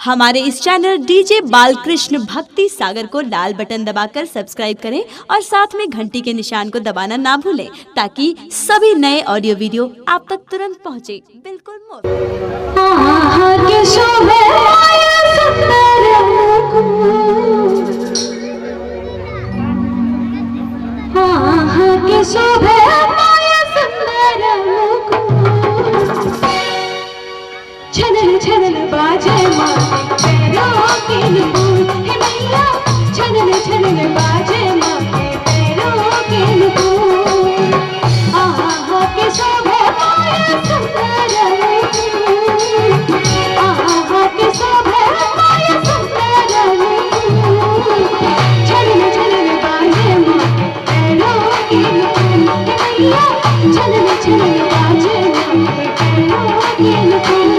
हमारे इस channel DJ Balkrishna भक्ति सागर को लाल बटन दबाकर सब्सक्राइब करें और साथ में घंटी के निशान को दबाना ना भूलें ताकि सभी नए ऑडियो वीडियो आप तक तुरंत पहुंचे। बिल्कुल छनन छनन बाजे माँ पैरों के नुपुर हे मैया, छनन छनन बाजे माँ पैरों के नुपुर। आहा के शोभे माया सुंदर मुकुट, आहा के शोभे माया सुंदर मुकुट। छनन छनन बाजे माँ पैरों के नुपुर हे मैया, छनन छनन बाजे माँ पैरों के नुपुर।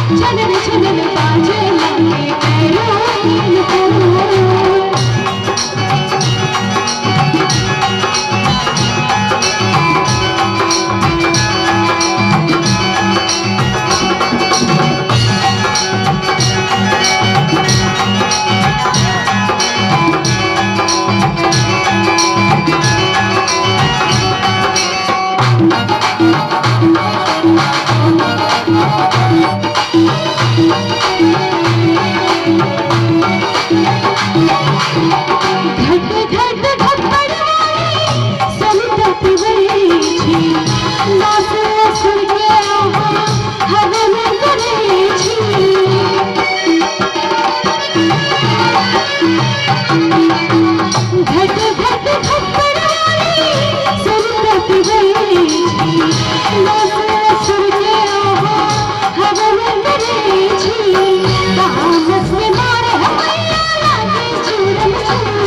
छनन छनन बाजे माँ पैरों के नुपुर। घट घट घटपड़ाई संतत वरेछि, नाच सुर के आहा हवन करेछि। घट घट घटपड़ाई संतत वरेछि, नाच सुर के आहा हवन करेछि। कहाँ हंस के मारे मैया लागे चूरम चूर।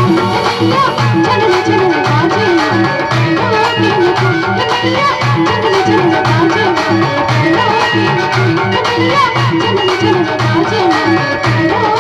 Thank you.